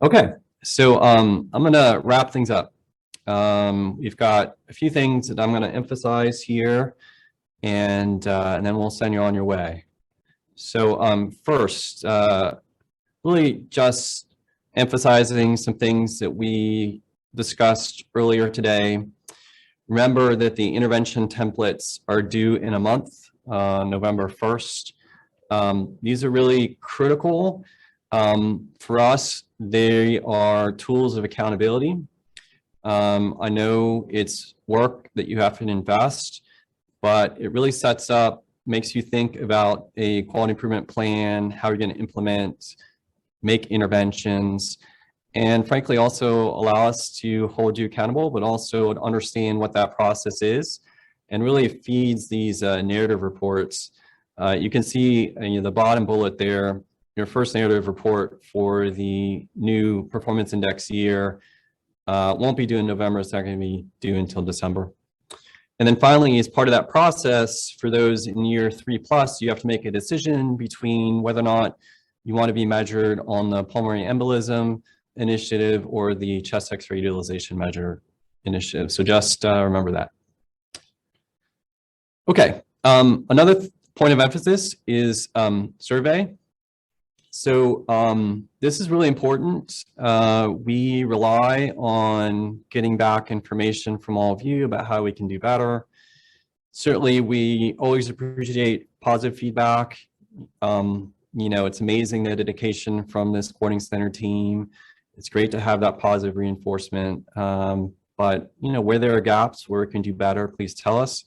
Okay, so I'm going to wrap things up. We've got a few things that I'm going to emphasize here, and then we'll send you on your way. So first, really just emphasizing some things that we discussed earlier today. Remember that the intervention templates are due in a month, November 1st. These are really critical. For us, they are tools of accountability. I know it's work that you have to invest, but it really sets up, makes you think about a quality improvement plan, how you're going to implement, make interventions, and frankly also allow us to hold you accountable, but also understand what that process is, and really feeds these narrative reports. You can see the bottom bullet there, your first narrative report for the new performance index year won't be due in November. It's not going to be due until December. And then finally, as part of that process, for those in year 3+, you have to make a decision between whether or not you want to be measured on the pulmonary embolism initiative or the chest X-ray utilization measure initiative. So just remember that. Okay, another point of emphasis is survey. So this is really important. We rely on getting back information from all of you about how we can do better. Certainly, we always appreciate positive feedback. It's amazing the dedication from this Coordinating Center team. It's great to have that positive reinforcement. But where there are gaps, where we can do better, please tell us.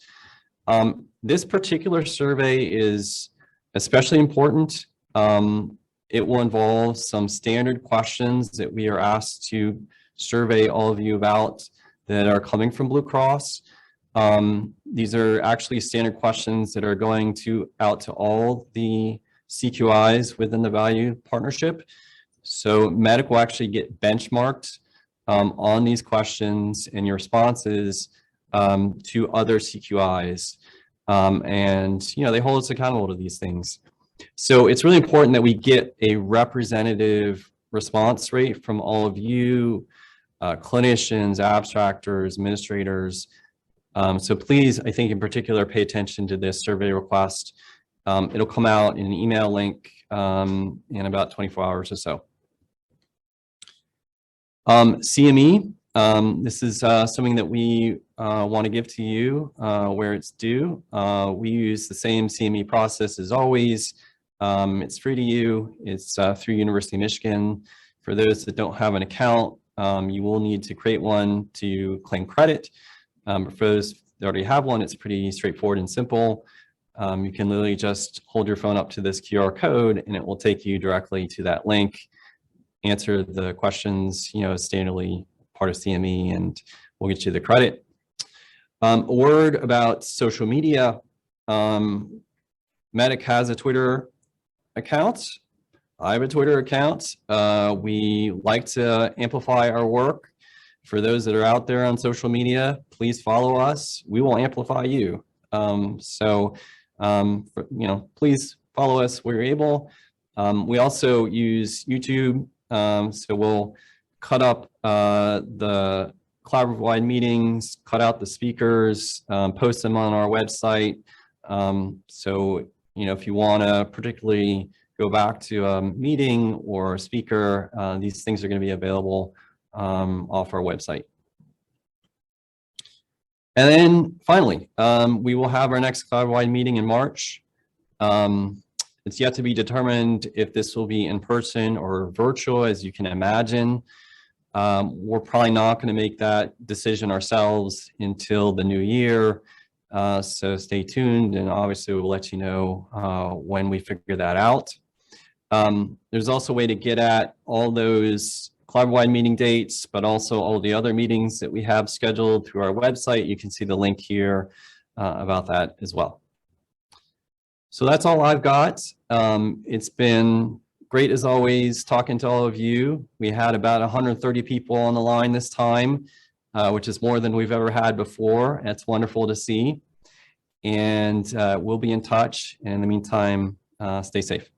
This particular survey is especially important. It will involve some standard questions that we are asked to survey all of you about that are coming from Blue Cross. These are actually standard questions that are going out to all the CQIs within the value partnership. So MEDIC will actually get benchmarked on these questions and your responses to other CQIs. And they hold us accountable to these things. So it's really important that we get a representative response rate from all of you, clinicians, abstractors, administrators. So please, I think in particular, pay attention to this survey request. It'll come out in an email link in about 24 hours or so. CME, this is something that we want to give to you where it's due. We use the same CME process as always. It's free to you. It's through University of Michigan. For those that don't have an account, you will need to create one to claim credit. For those that already have one, it's pretty straightforward and simple. You can literally just hold your phone up to this QR code and it will take you directly to that link, answer the questions, standardly part of CME, and we'll get you the credit. A word about social media. MEDIC has a Twitter account. I have a Twitter account. We like to amplify our work. For those that are out there on social media, please follow us. We will amplify you. Please follow us where you're able. We also use YouTube. So we'll cut up the collaborative-wide meetings, cut out the speakers, post them on our website. If you want to particularly go back to a meeting or a speaker, these things are going to be available off our website. And then finally, we will have our next collaborative-wide meeting in March. It's yet to be determined if this will be in person or virtual, as you can imagine. We're probably not going to make that decision ourselves until the new year. So stay tuned, and obviously we'll let you know when we figure that out. There's also a way to get at all those collaborative meeting dates, but also all the other meetings that we have scheduled through our website. You can see the link here about that as well. So that's all I've got. It's been great as always talking to all of you. We had about 130 people on the line this time, which is more than we've ever had before. It's wonderful to see. And we'll be in touch. And in the meantime, stay safe.